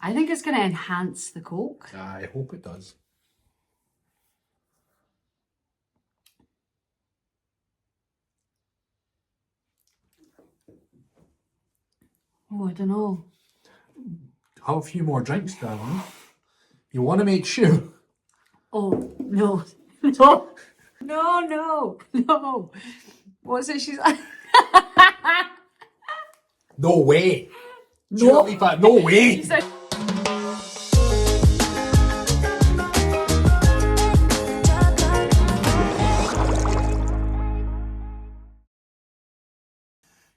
I think it's going to enhance the Coke. I hope it does. Oh, I don't know. Have a few more drinks, darling. You want to make sure. Oh, no. No. No. What's it she's like? No way. No. No way. She said,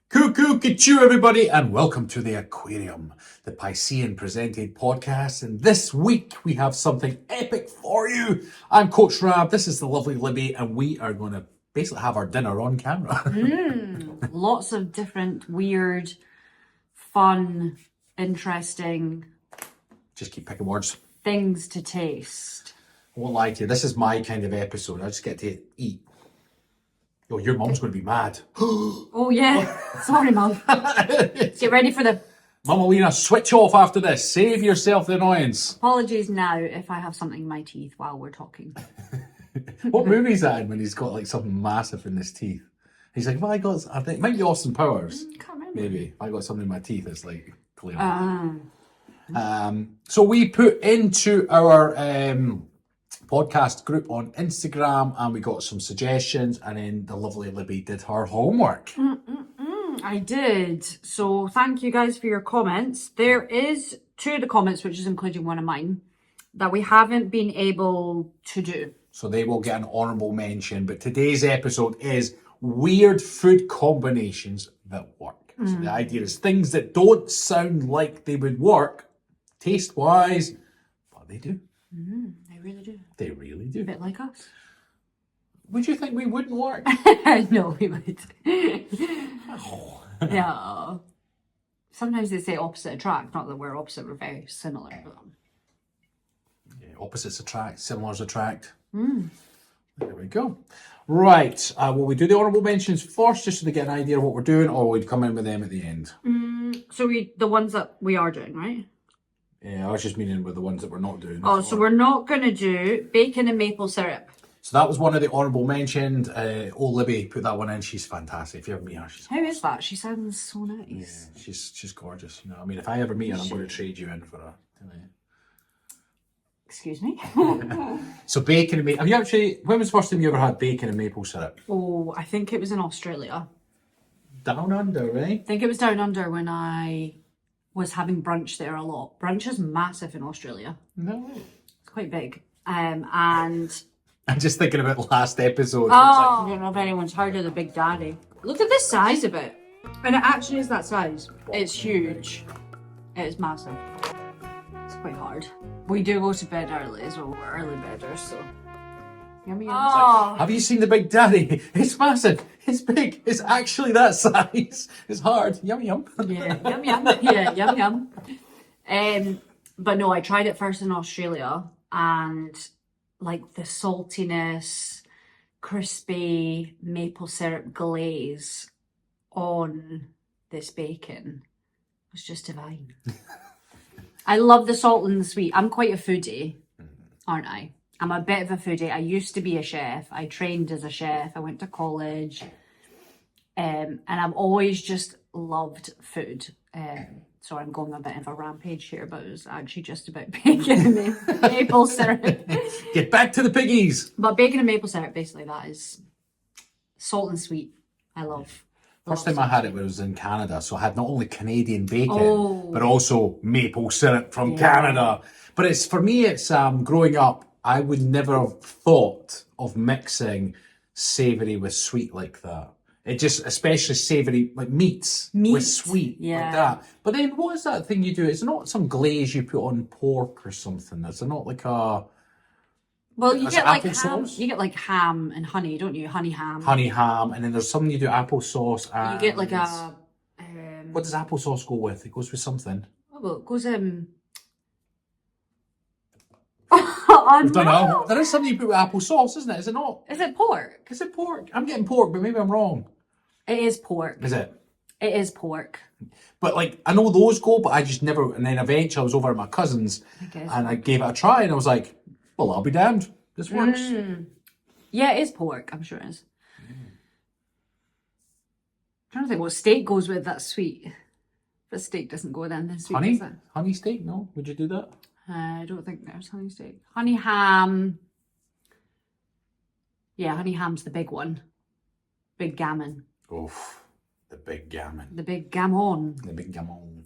Cuckoo, everybody, and welcome to the Aquarium, the Piscean presented podcast. And this week we have something epic for you. I'm Coach Rab, this is the Lovely Libby, and we are going to basically have our dinner on camera. lots of different, weird, fun, interesting Just keep picking words. things to taste. I won't lie to you, this is my kind of episode. I just get to eat. Oh, your mum's going to be mad. Oh, yeah. Sorry, Mum. Get ready for the Mum Alina, switch off after this. Save yourself the annoyance. apologies now if I have something in my teeth while we're talking. What movie's that in when he's got like something massive in his teeth? He's like, I think it might be Austin Powers. Can't remember. Maybe. I got something in my teeth. It's like clear. So we put into our podcast group on Instagram and we got some suggestions, and then the lovely Libby did her homework. I did. So thank you guys for your comments. There is two of the comments, which is including one of mine, that we haven't been able to do. So they will get an honourable mention. But today's episode is weird food combinations that work. So the idea is things that don't sound like they would work taste-wise, but they do. They really do. They really A do. bit like us. Would you think we wouldn't work? No, we would. Yeah. Sometimes they say opposite attract, not that we're opposite, we're very similar. But... Yeah, opposites attract, similars attract. There we go. Right, will we do the honourable mentions first just so they get an idea of what we're doing, or we'd come in with them at the end? So the ones that we are doing, right? Yeah, I was just meaning with the ones that we're not doing. Oh, so we're not going to do bacon and maple syrup. So that was one of the honourable mentioned. Old Libby put that one in. She's fantastic. If you ever meet her, she's How is that? She sounds so nice. yeah, she's gorgeous. You know, I mean, if I ever meet her, I'm going to trade you in for her. Excuse me? So bacon and maple. Have you actually? When was the first time you ever had bacon and maple syrup? Oh, I think it was in Australia. Down under, right? I think it was down under when I was having brunch there a lot. Brunch is massive in Australia. No. It's quite big. And I'm just thinking about the last episode. I don't know if anyone's heard of the Big Daddy. Look at the size of it. And it actually is that size. It's huge. It is massive. It's quite hard. We do go to bed early, so we're early bedders, so. Yummy. Have you seen the Big Daddy? It's massive. It's big. It's actually that size. It's hard. Yum yum. Yeah, yum yum. Yeah, yum yum. But no, I tried it first in Australia, and like the saltiness, crispy maple syrup glaze on this bacon was just divine. I love the salt and the sweet. I'm quite a foodie, aren't I? I'm a bit of a foodie. I used to be a chef. I trained as a chef. I went to college. And I've always just loved food. So I'm going a bit of a rampage here, but it was actually just about bacon and maple syrup. Get back to the piggies. But bacon and maple syrup, basically, that is salt and sweet. I love. First time I had it was in Canada, so I had not only Canadian bacon, but also maple syrup from Canada. But it's for me, it's growing up, I would never have thought of mixing savoury with sweet like that. It just, especially savoury, like meats with sweet, like that. But then what is that thing you do? It's not some glaze you put on pork or something. It's not like a... Well, you get like ham. You get like ham and honey, don't you? Honey ham. Honey ham, and then there's something you do applesauce. And you get like a. What does applesauce go with? It goes with something. Oh, well, it goes I don't know. There is something you put with applesauce, isn't it? Is it not? Is it pork? Is it pork? I'm getting pork, but maybe I'm wrong. It is pork. Is it? It is pork. But like, I know those go, but I just never, and then eventually I was over at my cousin's and I gave it a try and I was like, well, I'll be damned. This works. Yeah, it is pork. I'm sure it is. I'm trying to think what steak goes with that sweet. But steak doesn't go with anything sweet, Honey? does it? Honey steak? No? Would you do that? I don't think there's honey steak. Honey ham. Yeah, honey ham's the big one. Big gammon. Oof. The big gammon. The big gammon. The big gammon.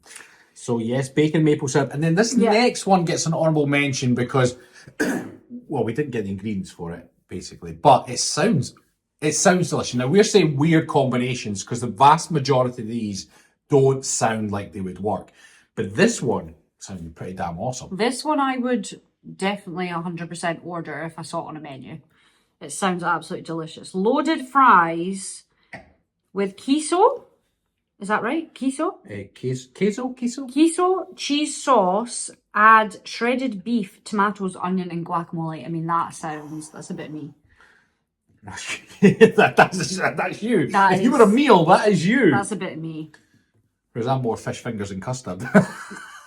So yes, bacon maple syrup. And then this next one gets an honourable mention because, well, we didn't get the ingredients for it, basically. But it sounds delicious. Now, we're saying weird combinations because the vast majority of these don't sound like they would work. But this one sounded pretty damn awesome. This one I would definitely 100% order if I saw it on a menu. It sounds absolutely delicious. Loaded fries with queso. Is that right? Queso? Queso? Queso, cheese sauce, add shredded beef, tomatoes, onion, and guacamole. I mean, that's a bit me. that's you. If you were a meal, that is you. That's a bit me. Whereas I'm more fish fingers and custard.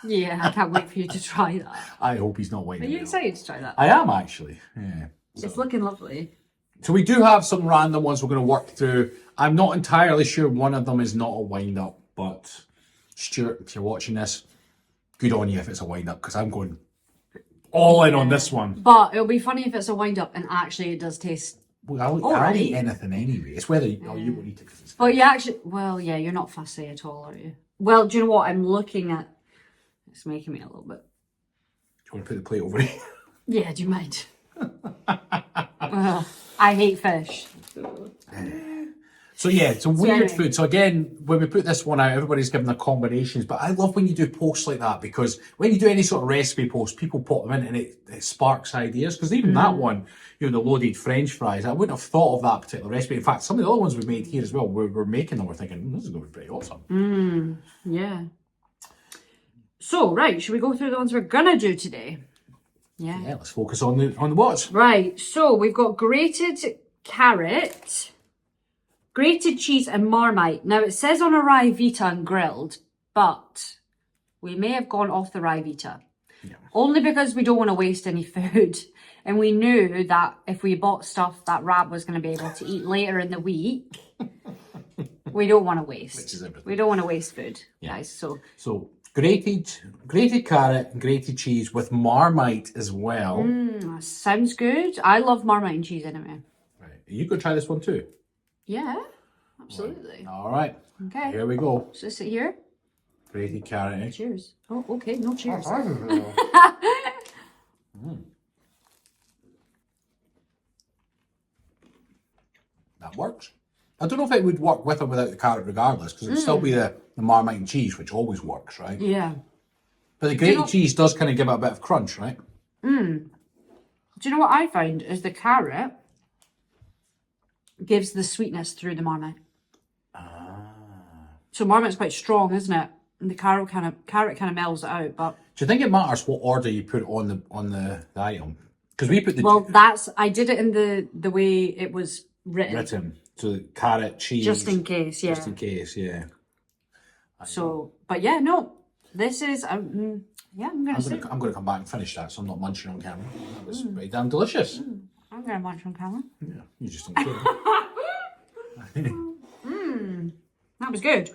Yeah, I can't wait for you to try that. I hope he's not waiting. Are you excited to try that? I am actually. Yeah. It's looking lovely. So we do have some random ones we're going to work through. I'm not entirely sure one of them is not a wind up, but Stuart, if you're watching this, good on you if it's a wind up because I'm going all in on this one. But it'll be funny if it's a wind up and actually it does taste. Well, I'll eat anything anyway. It's whether you won't eat it because it's. But you actually, well, yeah, you're not fussy at all, are you? Well, do you know what? I'm looking at. It's making me a little bit. Do you want to put the plate over here? Yeah, do you mind? I hate fish. So yeah, it's a weird food. So again, when we put this one out, everybody's giving their combinations. But I love when you do posts like that because when you do any sort of recipe post, people pop them in and it sparks ideas. Because even that one, you know, the loaded French fries, I wouldn't have thought of that particular recipe. In fact, some of the other ones we've made here as well, we're making them, we're thinking, this is going to be pretty awesome. Yeah. So, right, should we go through the ones we're going to do today? Yeah, let's focus on the what? Right, so we've got grated carrot, grated cheese and Marmite. Now, it says on a Ryvita and grilled, but we may have gone off the Ryvita. Yeah. Only because we don't want to waste any food. And we knew that if we bought stuff that Rab was going to be able to eat later in the week, we don't want to waste. Which is everything. We don't want to waste food, guys. So grated carrot and grated cheese with Marmite as well. Sounds good. I love Marmite and cheese anyway. Right. Are you going to try this one too? Yeah, absolutely. All right. Okay. Here we go. So sit here. Grated carrot. Cheers. Oh, okay. No cheers. That works. I don't know if it would work with or without the carrot regardless, because it would still be the Marmite and cheese, which always works, right? Yeah. But the grated cheese does kind of give it a bit of crunch, right? Do you know what I find is the carrot gives the sweetness through the Marmite. So Marmite's quite strong, isn't it? And the carrot kind of mellows it out. But do you think it matters what order you put on the item? Because we put the I did it in the way it was written. So carrot, cheese. Just in case, yeah. Just in case, yeah. So, but yeah, no. This is I'm going to come back and finish that, so I'm not munching on camera. That was pretty damn delicious. I'm going to munch on camera. Yeah, you just don't care. That was good.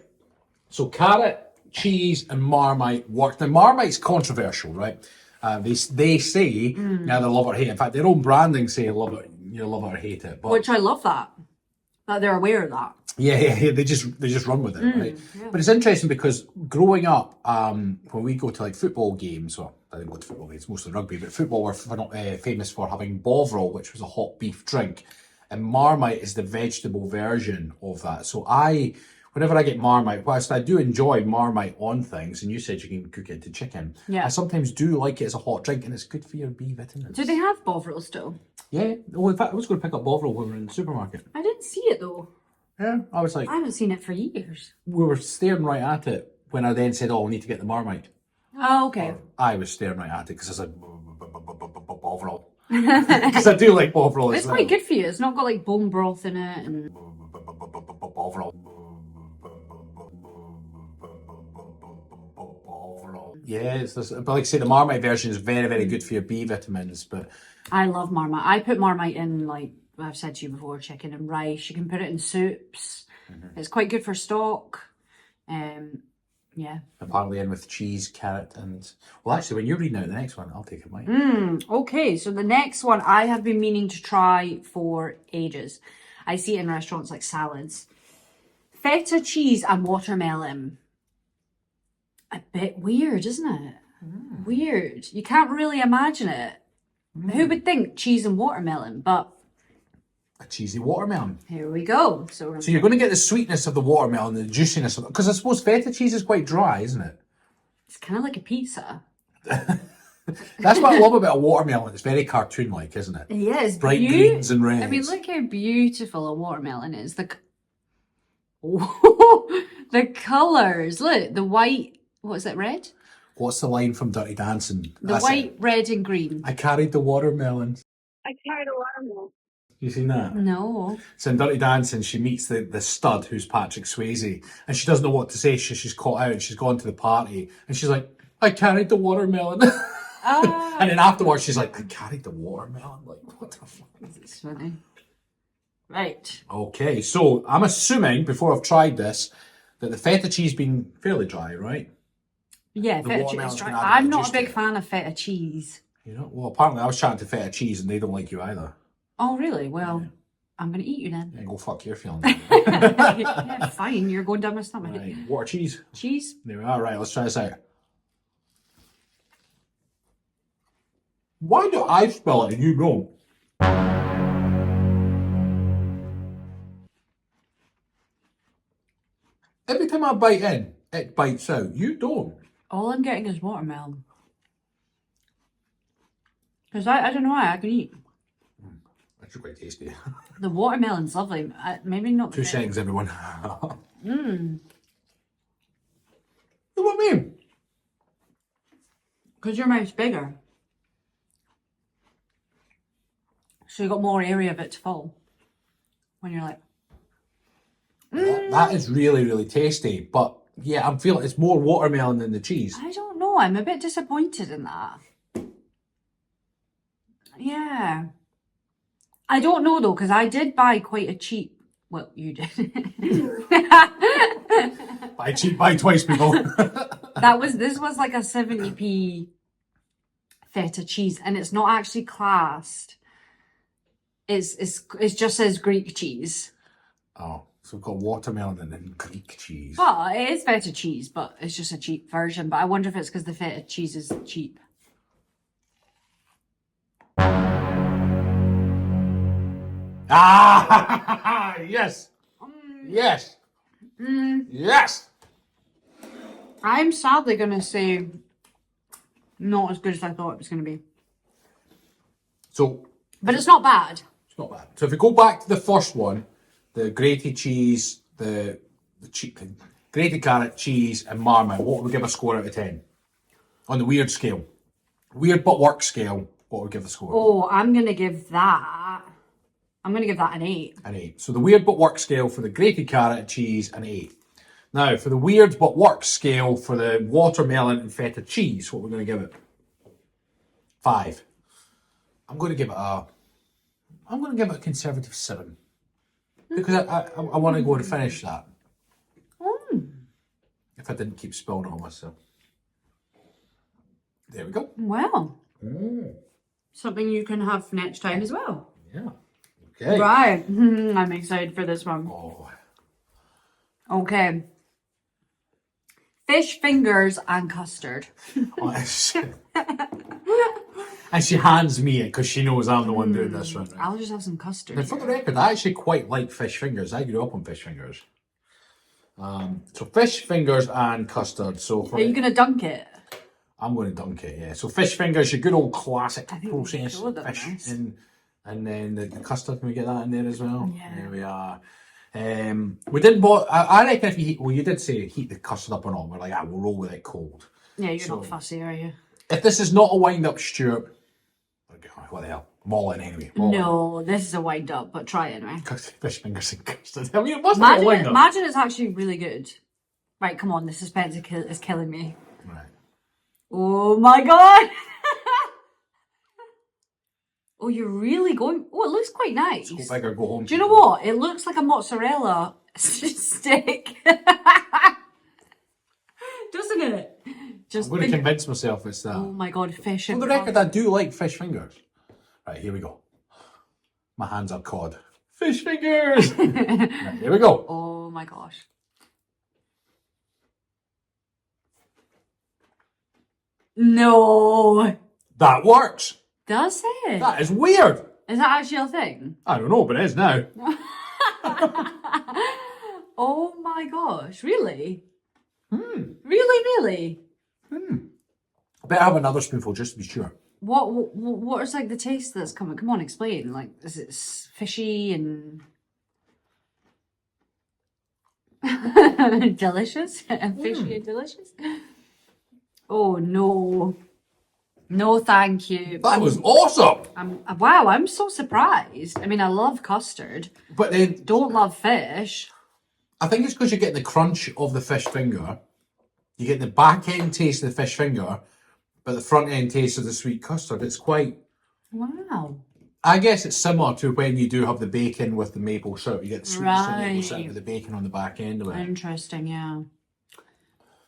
So carrot, cheese, and Marmite work. Now Marmite's controversial, right? They say either love or hate it. In fact, their own branding say love it, love it or hate it. But which I love that they're aware of that. Yeah. They just run with it, right? Yeah. But it's interesting because growing up, when we go to like football games, well, I didn't go to football games, mostly rugby, but football were famous for having Bovril, which was a hot beef drink, and Marmite is the vegetable version of that. So whenever I get Marmite, whilst I do enjoy Marmite on things, and you said you can cook it into chicken, I sometimes do like it as a hot drink, and it's good for your B vitamins. Do they have Bovril still? Yeah. Well, in fact, I was going to pick up Bovril when we were in the supermarket. I didn't see it though. Yeah, I was like... I haven't seen it for years. We were staring right at it when I then said, we need to get the Marmite. Oh, okay. I was staring right at it because I said, Bovril. Because I do like Bovril as well. It's quite good for you. It's not got like bone broth in it. And... Bovril. Yeah, but like I say, the Marmite version is very, very good for your B vitamins. But I love Marmite. I put Marmite in, like I've said to you before, chicken and rice. You can put it in soups. It's quite good for stock. Yeah. apparently in with cheese, carrot, and... Well, actually, when you're reading out the next one, I'll take a bite. Okay, so the next one I have been meaning to try for ages. I see it in restaurants like salads. Feta cheese and watermelon. A bit weird, isn't it? Weird. You can't really imagine it. Who would think cheese and watermelon? But A cheesy watermelon. here we go. So you're going to get the sweetness of the watermelon, the juiciness of it. Because I suppose feta cheese is quite dry, isn't it? it's kind of like a pizza. That's what I love about a watermelon. It's very cartoon-like, isn't it? Yeah, it's Bright greens and reds. I mean, look how beautiful a watermelon is. The colours. Look, the white. What is that, red? What's the line from Dirty Dancing? The white, red and green. I carried the watermelon. I carried a watermelon. You seen that? No. So in Dirty Dancing, she meets the stud, who's Patrick Swayze, and she doesn't know what to say. She's caught out. She's gone to the party, and she's like, I carried the watermelon. And then afterwards, she's like, I carried the watermelon. Like, what the fuck? It's funny. Right. Okay, so I'm assuming, before I've tried this, that the feta cheese been fairly dry, right? Yeah, The feta watermelon's cheese. gonna add a bit I'm of not juice a to big it. fan of feta cheese. You know, well, apparently I was chatting to feta cheese, and they don't like you either. Oh, really? Well, I'm going to eat you then. Yeah, go fuck your feelings. Yeah, fine. You're going down my stomach. Right, water cheese. Cheese? There we are. Right, let's try this out. Why do I spell it and you don't? Every time I bite in, it bites out. You don't. All I'm getting is watermelon. Because I don't know why I can eat. That's quite tasty. The watermelon's lovely. Maybe not. 2 seconds, everyone. What Mmm. do I mean? Because your mouth's bigger. So you got more area of it to fall. When you're like, That is really, really tasty. But yeah, I'm feeling it's more watermelon than the cheese. I don't know. I'm a bit disappointed in that. Yeah. I don't know though, because I did buy quite a cheap. Well, you did. Buy cheap, buy twice, people. This was like a 70p feta cheese, and it's not actually classed. It just says Greek cheese. Oh, so we've got watermelon and then Greek cheese. Well, it is feta cheese, but it's just a cheap version. But I wonder if it's because the feta cheese is cheap. Ah, yes. Yes. Yes. I'm sadly going to say not as good as I thought it was going to be. So, But it's not bad. it's not bad. So if we go back to the first one, the grated cheese, the grated carrot, cheese, and Marmite, what would we give a score out of 10? On the weird scale. Weird but work scale, what would we give the score? Oh, I'm going to give that an 8. An 8. So the weird but work scale for the grated carrot and cheese, an 8. Now, for the weird but work scale for the watermelon and feta cheese, what we're going to give it? 5. I'm going to give it a conservative 7. Because I want to go and finish that. If I didn't keep spilling it on myself. There we go. Well, something you can have next time as well. Yeah. Okay. Right. I'm excited for this one. Oh. Okay. Fish fingers and custard. And she hands me it because she knows I'm the one doing this one. Right? I'll just have some custard. Now, for the record, I actually quite like fish fingers. I grew up on fish fingers. So fish fingers and custard. So for Are you going to dunk it? I'm going to dunk it, yeah. So fish fingers, your good old classic think we process. showed them Fish this. and then the custard, can we get that in there as well? Yeah. There we are. We didn't I reckon if you heat, well, you did say heat the custard up and all. We're like, we'll roll with it cold. Yeah, you're not fussy, are you? If this is not a wind-up Stuart, what the hell? I'm all in anyway. I'm all in. No, this is a wind up, but try it anyway. Fish fingers and custard. I mean, it wasn't a wind-up. Imagine it's actually really good. Right, come on, the suspense is killing me. Right. Oh my god! Oh, you're really going... Oh, it looks quite nice. Let's go big or go home. Do you know what? It looks like a mozzarella stick. Doesn't it? I'm going to convince myself it's that. Oh my god, fish For and the record, I do like fish fingers. Right, here we go. My hands are cod. Fish fingers! Right, here we go. Oh my gosh. No. That works. Does it? That is weird. Is that actually a thing? I don't know, but it is now. Oh my gosh, really? Hmm. Really? I better have another spoonful just to be sure. What is like the taste that's coming? Come on, explain. Like, is it fishy and delicious? Fishy and delicious? Oh no. No, thank you. That was awesome! Wow, I'm so surprised. I mean, I love custard. But then, Don't love fish. I think it's because you're getting the crunch of the fish finger. You're getting the back end taste of the fish finger, but the front end taste of the sweet custard. It's quite... Wow. I guess it's similar to when you do have the bacon with the maple syrup. You get the sweetness of the maple syrup Right. with the bacon on the back end of it. Interesting, yeah.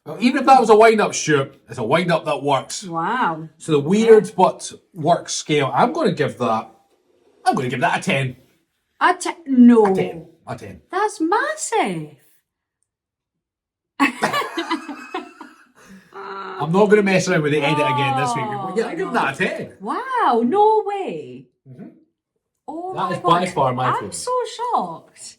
Well, even if that was a wind-up, Stuart, it's a wind-up that works. Wow. So the weird but works scale, I'm going to give that a 10. No. A 10. That's massive. I'm not going to mess around with the edit again this week. But yeah, I give that a 10. Wow, no way. Oh That my is by God. far my I'm favourite. so shocked.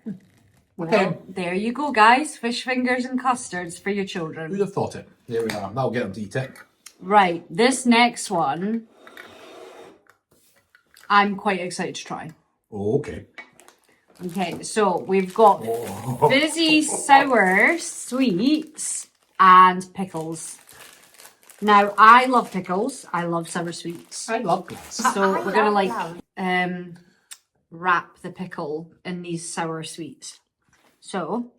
Okay. Well, there you go, guys. Fish fingers and custards for your children. Who'd have thought it? There we are. That'll get them to eat it. Right, this next one, I'm quite excited to try. Oh, okay. Okay, so we've got fizzy sour sweets and pickles. Now, I love pickles. I love sour sweets. I love this. So we're gonna wrap the pickle in these sour sweets. So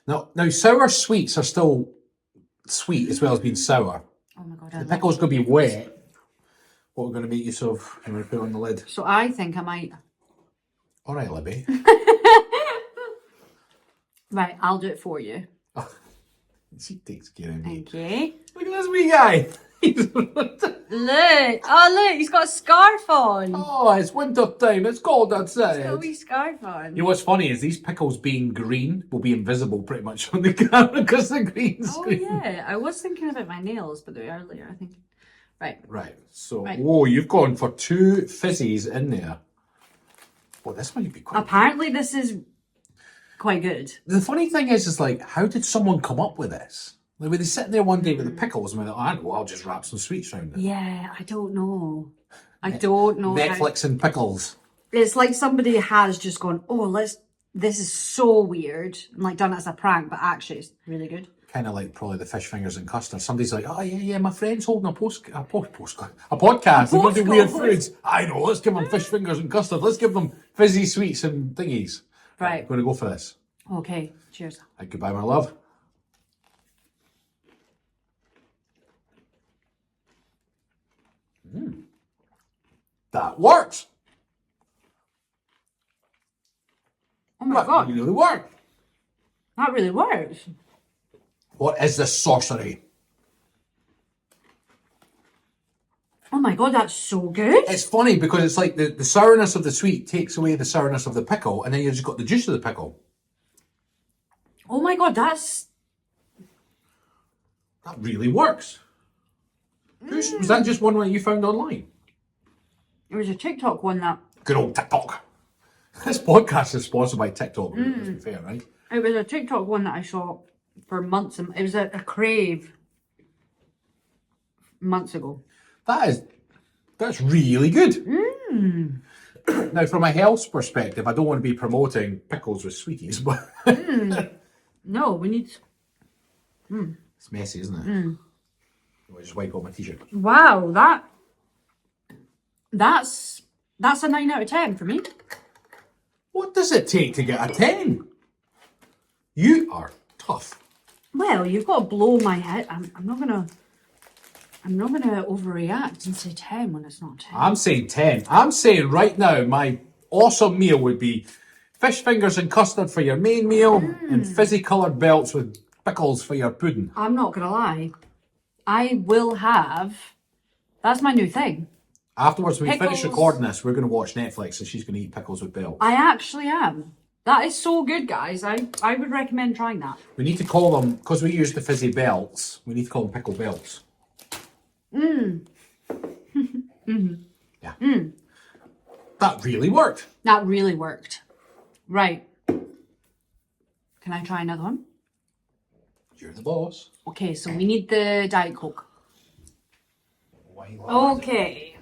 Now, sour sweets are still sweet as well as being sour. oh my god, The pickle's going to be wet. What we're going to make use of when we put it on the lid. So I think I might. All right, Libby. Right, I'll do it for you. He takes care of me. Okay. Look at this wee guy. Look! Oh look, he's got a scarf on. Oh, it's winter time. It's cold outside. He's got a wee scarf on. You know what's funny is these pickles being green will be invisible pretty much on the camera because the green Oh screen. yeah, I was thinking about my nails, but they were earlier, I think. Right. Right. So, Right. whoa, you've gone for 2 fizzies in there. Well, this might be quite. Apparently this is quite good. The funny thing is like, how did someone come up with this? Like, were they sitting there one day with the pickles and went, oh, well, I'll just wrap some sweets around it. Yeah, I don't know. I don't know. how- Netflix and pickles. It's like somebody has just gone, oh, this is so weird, and like done it as a prank, but actually it's really good. Kind of like probably the fish fingers and custard. Somebody's like, oh yeah, my friend's holding a podcast. They're going to do weird foods. I know, let's give them fish fingers and custard. Let's give them fizzy sweets and thingies. Right. I'm going to go for this. Okay, cheers. Right, goodbye, my love. That works. Oh my That god, really worked. that really works. What is this sorcery? Oh my god, that's so good. It's funny because it's like the sourness of the sweet takes away the sourness of the pickle, and then you just got the juice of the pickle. Oh my god, that's... That really works. Was that just one that you found online? It was a TikTok one that... Good old TikTok. This podcast is sponsored by TikTok, let's be fair, right? It was a TikTok one that I saw for months. It was a crave months ago. That's really good. Now, from a health perspective, I don't want to be promoting pickles with sweeties, but No, we need... it's messy, isn't it? I'll just wipe off my t-shirt. Wow, that's a 9 out of 10 for me. What does it take to get a 10? You are tough. Well, you've got to blow my head. I'm not gonna... I'm not going to overreact and say 10 when it's not 10. I'm saying 10. I'm saying right now my awesome meal would be fish fingers and custard for your main meal and fizzy coloured belts with pickles for your pudding. I'm not going to lie. I will have... That's my new thing. Afterwards, when we finish Pickles. recording this, we're going to watch Netflix and she's going to eat pickles with belts. I actually am. That is so good, guys. I would recommend trying that. We need to call them, because we use the fizzy belts, we need to call them pickle belts. Yeah. That really worked. That really worked. Right. Can I try another one? You're the boss. Okay, so we need the Diet Coke. Why not? Okay.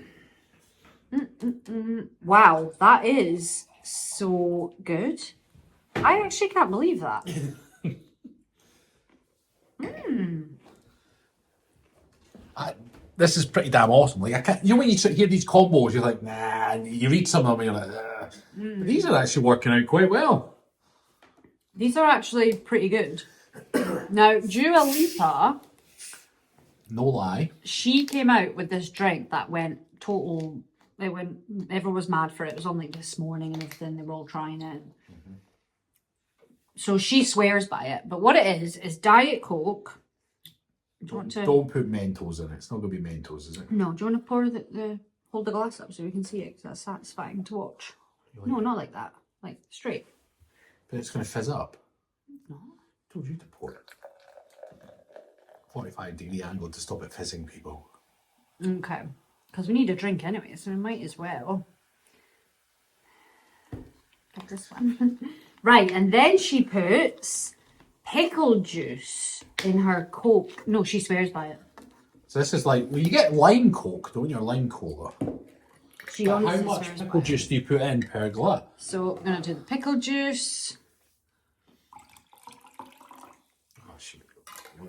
Wow, that is so good. I actually can't believe that. This is pretty damn awesome. Like I can't, you know when you hear these combos, you're like, nah. And you read some of them, and you're like, But these are actually working out quite well. These are actually pretty good. Now, Dua Lipa, No lie. she came out with this drink that went total. It went. Everyone was mad for it. It was on like this morning and everything. They were all trying it. So she swears by it. But what it is Diet Coke. Do you want to? Don't put Mentos in it. It's not going to be Mentos, is it? No. Do you want to pour hold the glass up so we can see it? Because that's satisfying to watch. No, not like that. Like straight. But it's going to fizz up. No. I told you to pour it. 45-degree angle to stop it fizzing, people. Okay. Because we need a drink anyway, so we might as well. Get this one. Right, and then she puts pickle juice in her Coke. No, she swears by it. So this is like, well, you get lime Coke, don't you? Or lime cola. She But honestly how much swears pickle by juice do you put in per glass? it. So I'm going to do the pickle juice. Oh, shoot.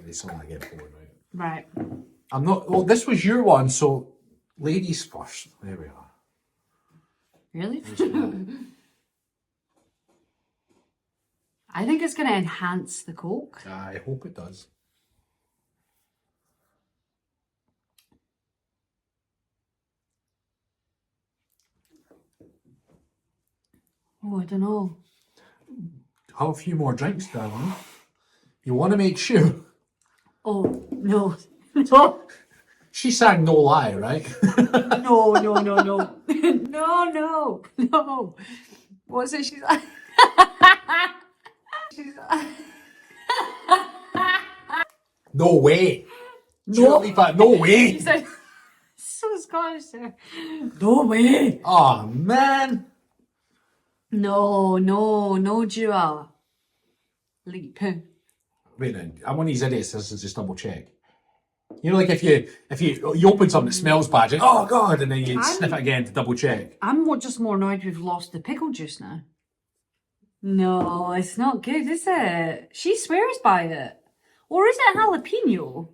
There's something I get poured out. Right. I'm not, well, this was your one, so ladies first. There we are. Really? I think it's going to enhance the Coke. I hope it does. Oh, I don't know. Have a few more drinks, darling. You want to make sure. Oh, no. No. She sang No Lie, right? No, no, no, no. No, no, no. What's it? She's like... She's like... No way. No. No way. She said... So Scottish there. No way. Oh, man. No, no, no, Dua. Leap. Wait now, I'm one of these idiots. This is just double check. You know, like if you open something that smells bad, you're like, oh god, and then you sniff it again to double check. I'm just more annoyed we've lost the pickle juice now. No, it's not good, is it? She swears by it. Or is it jalapeno?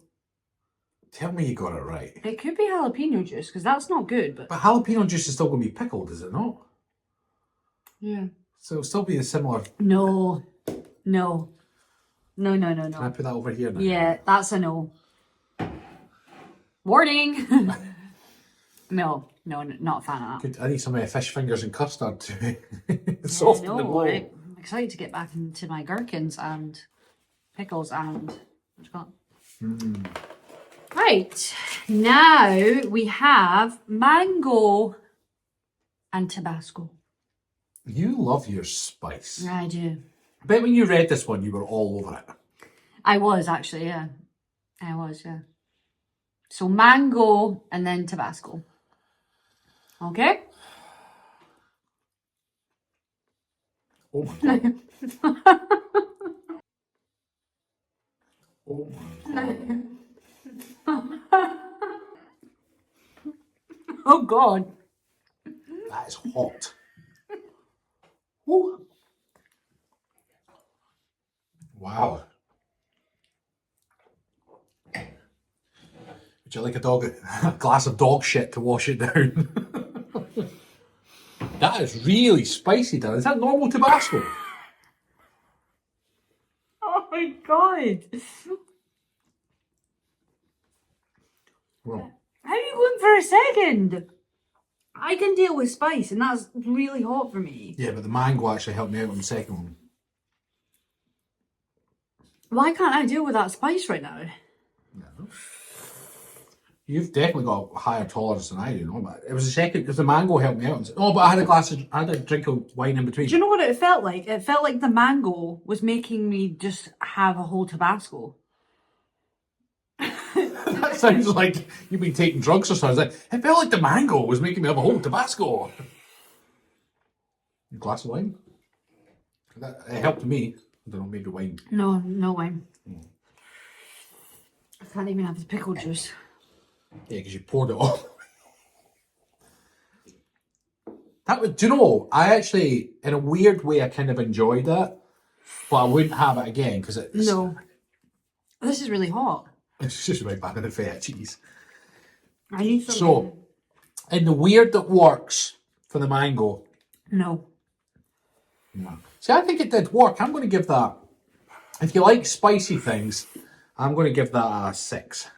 Tell me you got it right. It could be jalapeno juice, because that's not good, but... But jalapeno juice is still going to be pickled, is it not? Yeah. So it'll still be a similar. No. No. No, no, no, Can I no. put that over here now? Yeah, that's a no. Warning! No, not a fan of that. Good. I need some fish fingers and custard to soften the blow. I'm excited to get back into my gherkins and pickles and... What you got? Right, now we have mango and Tabasco. You love your spice. I do. I bet when you read this one, you were all over it. I was actually, yeah. I was, yeah. So mango and then Tabasco. Okay? Oh my god. Oh my god. Oh God. That is hot. Ooh. Wow. Would you like a glass of dog shit to wash it down? That is really spicy, Dan. Is that normal Tabasco? Oh my God. Well, How are you going for a second? I can deal with spice, and that's really hot for me. yeah, but the mango actually helped me out on the second one. Why can't I deal with that spice right now? No. You've definitely got a higher tolerance than I do, no? But it was the second because the mango helped me out. Oh, but I had a drink of wine in between. Do you know what it felt like? It felt like the mango was making me just have a whole Tabasco. That sounds like you've been taking drugs or something. It felt like the mango was making me have a whole Tabasco. A glass of wine? It helped me. I don't know, maybe wine. No wine. I can't even have the pickle juice. Yeah, because you poured it all. Do you know, I actually, in a weird way, I kind of enjoyed it, but I wouldn't have it again because it's... No. This is really hot. It's just right back in the feta cheese. I need some. So, in the weird that works for the mango, No. no. See, I think it did work. I'm going to give that, if you like spicy things, I'm going to give that a 6.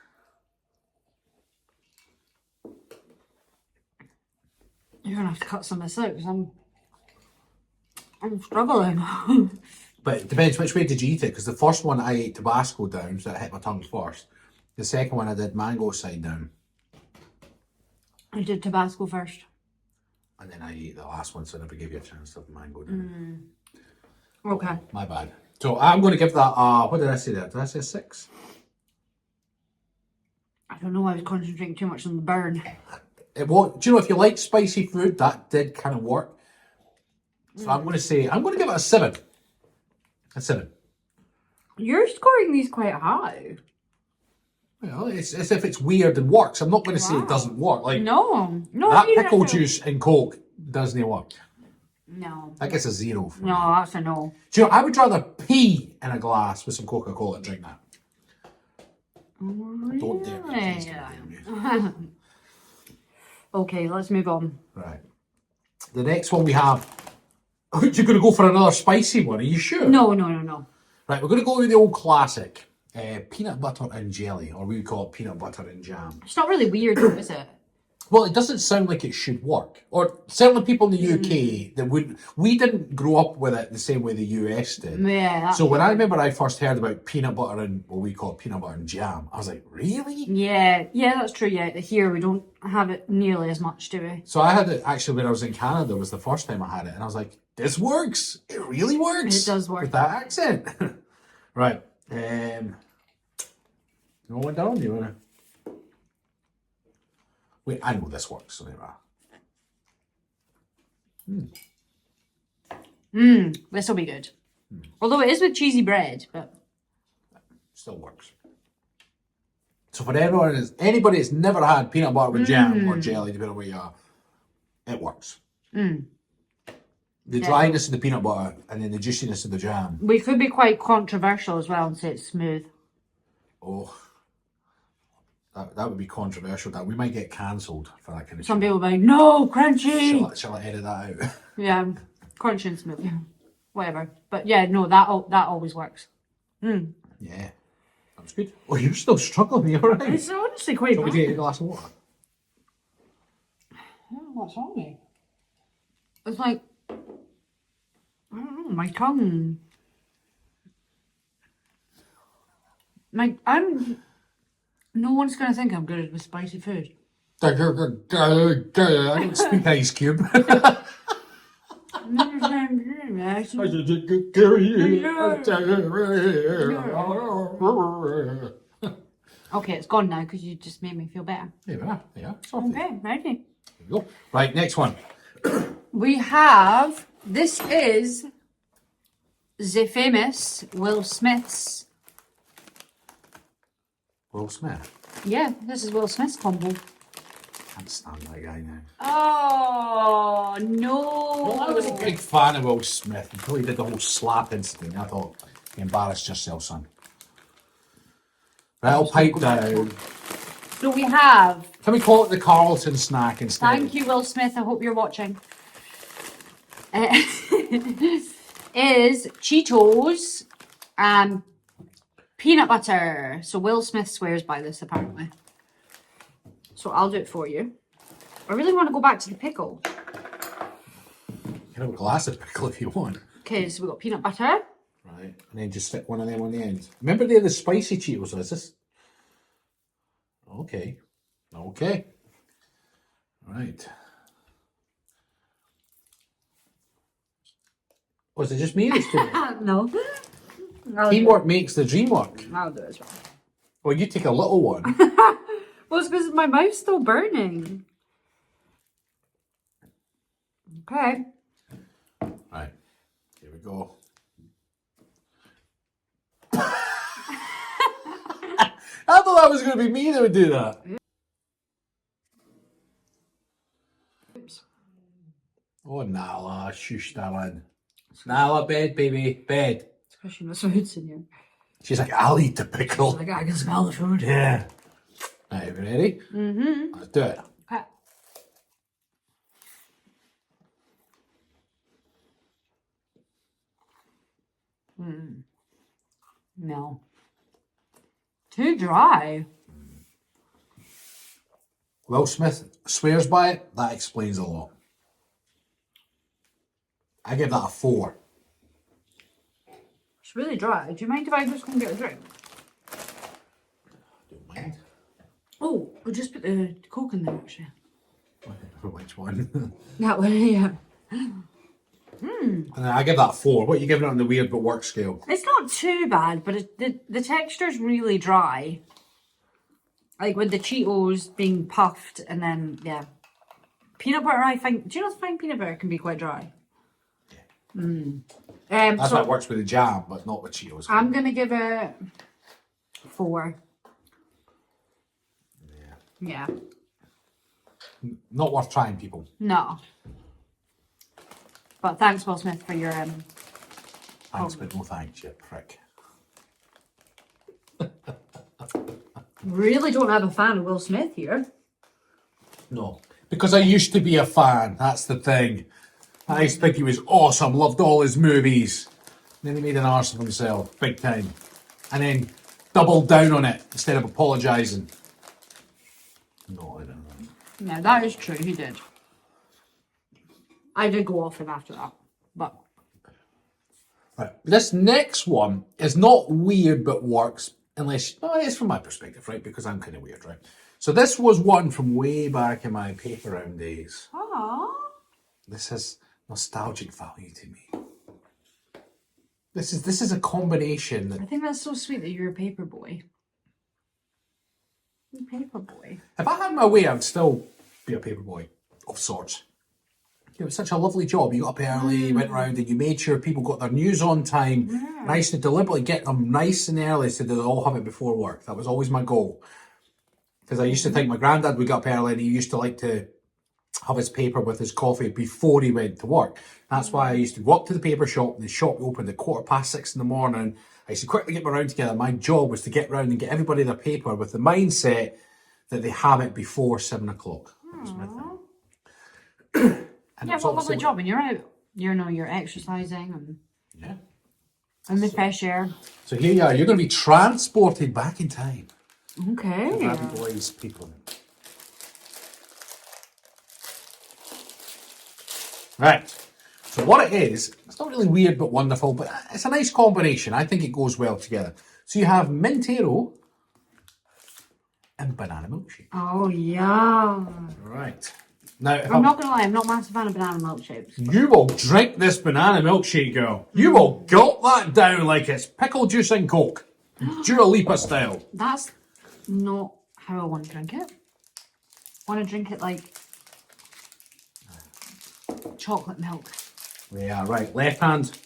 You're going to have to cut some of this out because I'm struggling. But it depends which way did you eat it, because the first one I ate Tabasco down, so it hit my tongue first. The second one I did mango side down. I did Tabasco first. And then I ate the last one, so I never gave you a chance to have mango down. Okay. My bad. So I'm going to give that, what did I say there? Did I say 6? I don't know, I was concentrating too much on the burn. Do you know, if you like spicy food, that did kind of work. So I'm going to give it a 7. A 7. You're scoring these quite high. Well, it's as if it's weird and works. I'm not going to say it doesn't work. Like No. that you pickle don't have to- juice and Coke doesn't work. No. That gets a 0 for me. No, that's a no. Do you know, I would rather pee in a glass with some Coca-Cola and drink that. Don't dare me. Please don't dare me. Okay, let's move on. Right. The next one we have. You're going to go for another spicy one, are you sure? No. Right, we're going to go with the old classic. Peanut butter and jelly, or we would call it peanut butter and jam. It's not really weird though, is it? Well, it doesn't sound like it should work. Or certainly people in the UK that wouldn't. We didn't grow up with it the same way the US did. Yeah. So when I remember I first heard about peanut butter and what we call it peanut butter and jam, I was like, really? Yeah, that's true. Yeah, here we don't have it nearly as much, do we? So I had it actually when I was in Canada. Was the first time I had it, and I was like, this works. It really works. It does work with that accent. Right. No one down. You wanna? Wait, I know this works. So there we are. This will be good. Although it is with cheesy bread, but Still works. So for anybody that's never had peanut butter with jam or jelly, depending on where you are, it works. The dryness of the peanut butter and then the juiciness of the jam. we could be quite controversial as well and say it's smooth. Oh, that would be controversial. That we might get cancelled for that kind of Some shit. people will be like, no, crunchy. Shall I edit that out? Yeah, crunchy and smooth. Whatever. But yeah, no, that always works. Yeah, that was good. Oh, you're still struggling. You're all right. It's honestly quite Shall we bad. get a glass of water? What's wrong with me? It's like, I don't know, my tongue. No one's going to think I'm good with spicy food. I don't speak Ice Cube. Okay, it's gone now because you just made me feel better. Yeah. Sorted. Okay, ready. There we go. Right, next one. We have, this is the famous Will Smith's. Will Smith. Yeah, this is Will Smith's combo. Can't stand that guy now. Oh, no. Well, I was a big fan of Will Smith until he did the whole slap incident. I thought, you embarrassed yourself, son. Right, I'll pipe down. So we have, Can we call it the Carlton snack instead? thank you, Will Smith. I hope you're watching. Is Cheetos and peanut butter. So Will Smith swears by this, apparently. So I'll do it for you. I really want to go back to the pickle. You can have a glass of pickle if you want. Okay, so we've got peanut butter. Right, and then just stick one of them on the end. Remember they're the spicy Cheetos, is this? Okay. Okay. Right. Oh, is it just me that's doing it? No. Teamwork makes the dream work. I'll do it as well. Well, you take a little one. Well, it's because my mouth's still burning. Okay. Right. Here we go. I thought that was going to be me that would do that. Oops. Oh, Nala, shush, darling. Nala, bed, baby, bed. Especially no food's in here. She's like, I'll eat the pickle. Like, I can smell the food. Yeah. Right, you ready? Mm-hmm. Let's do it. Okay. No. Too dry. Will Smith swears by it. That explains a lot. I give that a 4. It's really dry. Do you mind if I just go and get a drink? Don't mind. Oh, we'll just put the Coke in there, actually. Which one? That one, yeah. And I give that a 4. What are you giving it on the weird but work scale? It's not too bad, but the texture's really dry. Like with the Cheetos being puffed and then, yeah. Peanut butter, I think, do you not find peanut butter can be quite dry? Yeah. That's why it works with the jam, but not with Cheetos. I'm going to give it 4. Yeah. Not worth trying, people. No. But thanks, Will Smith, for your Thanks, but no thanks, you prick. Really don't have a fan of Will Smith here. No. Because I used to be a fan. That's the thing. I used to think he was awesome. Loved all his movies. Then he made an arse of himself. Big time. And then doubled down on it instead of apologising. No, I don't know. Yeah, that is true. He did. I did go off him after that. But Right. This next one is not weird but works. Unless, well, it's from my perspective, right? Because I'm kind of weird, right? So this was one from way back in my paper round days. aww. This has nostalgic value to me. This is a combination that I think that's so sweet that you're a paper boy. You're a paper boy. if I had my way, I'd still be a paper boy of sorts. It was such a lovely job. You got up early, you went around and you made sure people got their news on time. Yeah. Nice to deliberately get them nice and early so that they all have it before work. That was always my goal. Because I used to think my granddad would get up early and he used to like to have his paper with his coffee before he went to work. That's why I used to go up to the paper shop and the shop opened at 6:15 in the morning. I used to quickly get my round together. My job was to get round and get everybody their paper with the mindset that they have it before 7 o'clock. That was my thing. And Yeah, it's what a lovely obviously- job. And you're out, you're exercising and Yeah. in the fresh air. So here you are. You're going to be transported back in time. Okay. Happy boys, people. Right. So what it is, it's not really weird but wonderful, but it's a nice combination. I think it goes well together. So you have Mintero and banana milkshake. Oh, yeah. Right. Now, if I'm not going to lie, I'm not a massive fan of banana milkshakes. you will drink this banana milkshake, girl. You will gulp that down like it's pickle juice and Coke. Dua Lipa style. That's not how I want to drink it. I want to drink it like chocolate milk. Yeah, right. Left hand.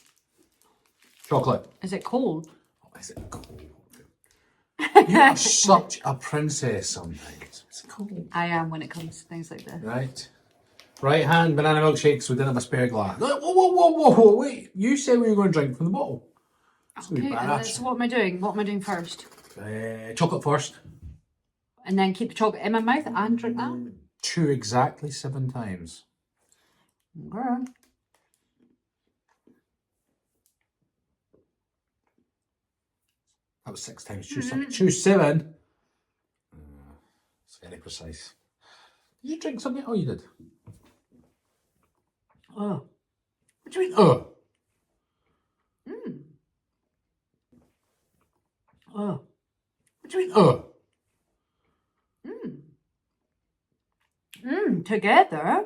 Chocolate. Is it cold? Oh, is it cold? You are such a princess sometimes. It's cold. I am when it comes to things like this. Right. Right hand, banana milkshake, so we didn't have a spare glass. Whoa, whoa, whoa, wait. You said we were going to drink from the bottle. It's gonna be Okay, badass. so what am I doing? What am I doing first? Chocolate first. And then keep the chocolate in my mouth and drink that? Chew exactly 7 times. Okay. That was 6 times. Chew 7. Chew 7. It's very precise. Did you drink something? Oh, you did. Oh. What do you mean? Oh. Oh. What do you mean? Oh. Together.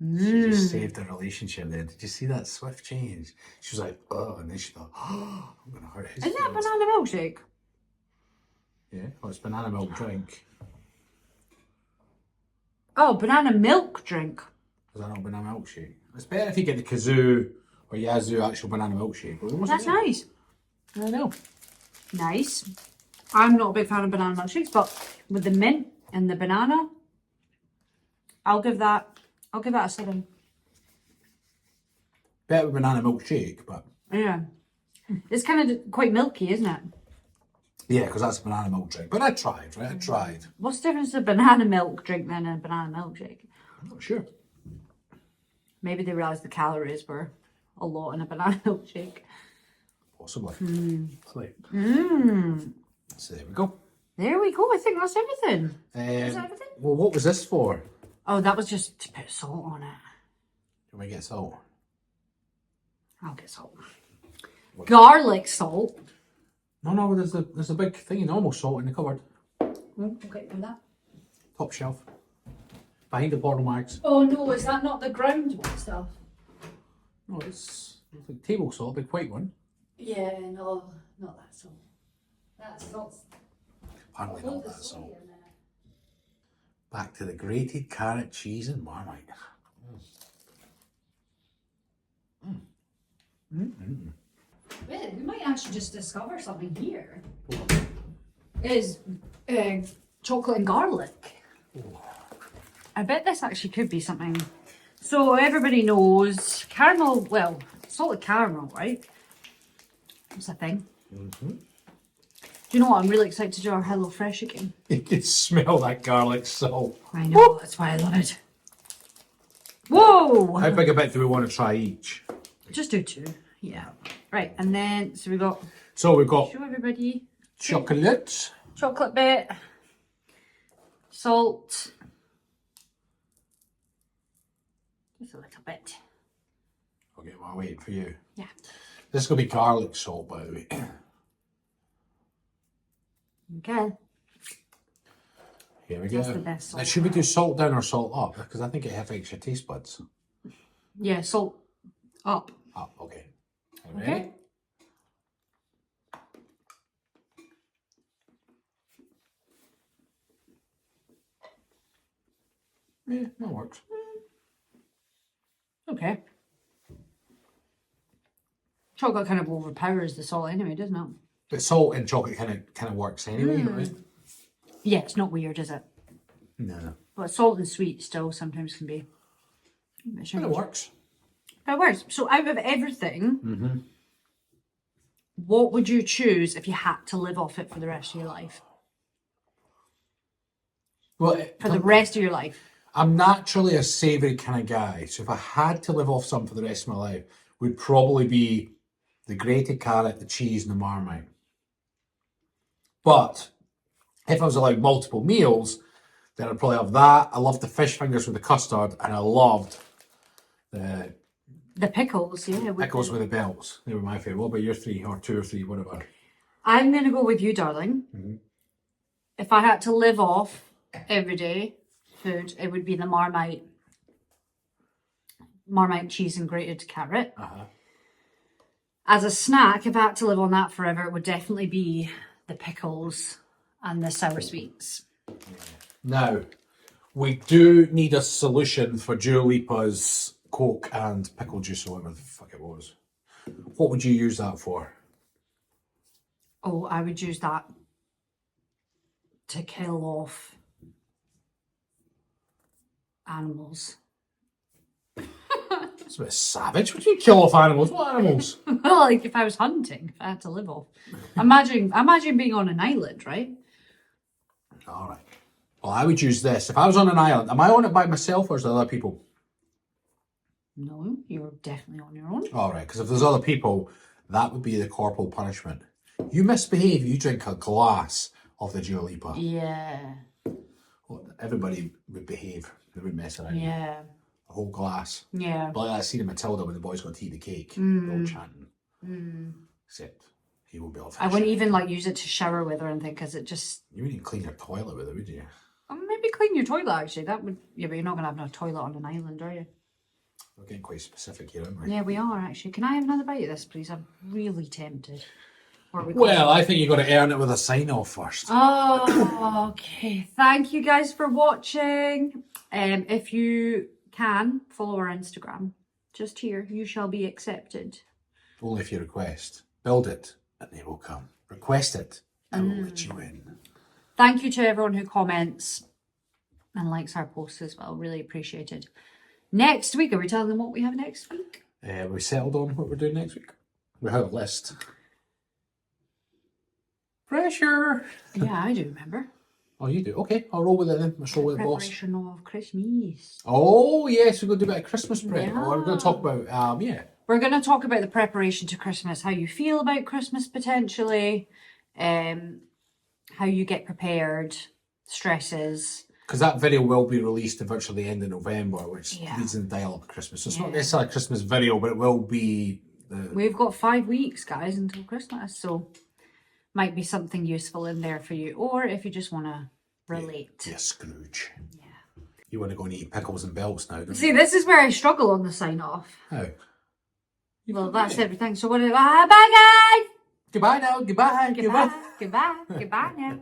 She just saved a relationship there. Did you see that swift change? She was like, oh, and then she thought, oh, I'm going to hurt his Is that a feelings. banana milkshake? Yeah, well, it's banana milk drink. Oh, banana milk drink. Is that not banana milkshake? It's better if you get the kazoo or yazoo actual banana milkshake. But it wasn't That's there. nice. I know. Nice. I'm not a big fan of banana milkshakes, but with the mint and the banana, I'll give that a 7. Better with banana milkshake, but Yeah. It's kind of quite milky, isn't it? yeah, because that's a banana milk drink. But I tried, right? I tried. What's the difference of a banana milk drink then and a banana milkshake? I'm not sure. Maybe they realised the calories were a lot in a banana milkshake. Possibly. So there we go. There we go. I think that's everything. Is that everything? Well, what was this for? Oh, that was just to put salt on it. Can we get salt? I'll get salt. Garlic salt. No, there's a big thing of normal salt in the cupboard. Okay, do that. Top shelf. Behind the bottle marks. Oh no, is that not the ground stuff? No, it's like table salt, big white one. Yeah, no, not that salt. That's salt. Apparently not that salt. Back to the grated carrot, cheese and Marmite. Well, we might actually just discover something here. Is chocolate and garlic. I bet this actually could be something. So everybody knows caramel, well, salted caramel, right? That's a thing. Do you know what? I'm really excited to do our Hello Fresh again. You can smell that garlic salt. I know, that's why I love it. Whoa! How big a bit do we want to try each? Just do 2. Yeah. Right, and then, so we've got, Show everybody, chocolate. chocolate bit, salt, just a little bit. Okay, well, I'm waiting for you. Yeah. This is going to be garlic salt, by the way. Okay. Here we go. That's the best Now, salt. should we do salt down or salt up? Because I think it affects your taste buds. Yeah, salt up. Up, okay. Are you Okay. ready? Yeah, that works. Okay. Chocolate kind of overpowers the salt anyway, doesn't it? But salt and chocolate kind of works anyway, right? Yeah, it's not weird, is it? No. But salt and sweet still sometimes can be. But it works. But it works. So out of everything, what would you choose if you had to live off it for the rest of your life? Well, For the rest of your life. I'm naturally a savoury kind of guy, so if I had to live off something for the rest of my life, would probably be the grated carrot, the cheese, and the Marmite. But if I was allowed multiple meals, then I'd probably have that. I loved the fish fingers with the custard, and I loved the The pickles, yeah. pickles with the belts. They were my favourite. What about your 3 or 2 or 3, whatever? I'm going to go with you, darling. If I had to live off everyday food, it would be the Marmite cheese and grated carrot. As a snack, if I had to live on that forever, it would definitely be the pickles and the sour sweets. Now, we do need a solution for Dua Lipa's Coke and pickle juice or whatever the fuck it was. What would you use that for? Oh, I would use that to kill off animals. It's a bit savage. What do you mean kill off animals? What animals? Well, like if I was hunting, if I had to live off. Imagine being on an island, right? All right. Well, I would use this. If I was on an island, am I on it by myself or is there other people? No, you're definitely on your own. All right, because if there's other people, that would be the corporal punishment. You misbehave, you drink a glass of the Dua Lipa. Yeah. Well, everybody would behave. They would mess around. Yeah. A whole glass. Yeah. But like that scene in Matilda when the boys got to eat the cake. They're all chanting. Except he will be off. I wouldn't even like use it to shower with or anything because it just. You wouldn't even clean your toilet with it, would you? Maybe clean your toilet actually. That would. Yeah, but you're not gonna have no toilet on an island, are you? We're getting quite specific here, aren't we? Yeah, we are actually. Can I have another bite of this, please? I'm really tempted. Or are we Well, I think you got to earn it with a sign off first. Oh, okay. Thank you guys for watching. If you can follow our Instagram, just here, you shall be accepted. Only if you request. Build it, and they will come. Request it, and we'll let you in. Thank you to everyone who comments and likes our posts as well. Really appreciated. Next week, are we telling them what we have next week? We settled on what we're doing next week. We have a list. Pressure. Yeah, I do remember. Oh, you do? Okay, I'll roll with it then. Let's roll with it, boss. Preparation of Christmas. Oh, yes, we're going to do a bit of Christmas prep. Yeah. We're going to talk about, We're going to talk about the preparation to Christmas, how you feel about Christmas potentially, how you get prepared, stresses. because that video will be released at virtually the end of November, which leads in the dial-up of Christmas. So it's not necessarily a Christmas video, but it will be... We've got 5 weeks, guys, until Christmas, so might be something useful in there for you, or if you just want to relate. Yeah, Scrooge. Yeah. You want to go and eat pickles and belts now, don't you? See, this is where I struggle on the sign-off. How? Well, that's everything. So what? Bye, guys! Goodbye now. Goodbye. Goodbye. Goodbye. Goodbye now.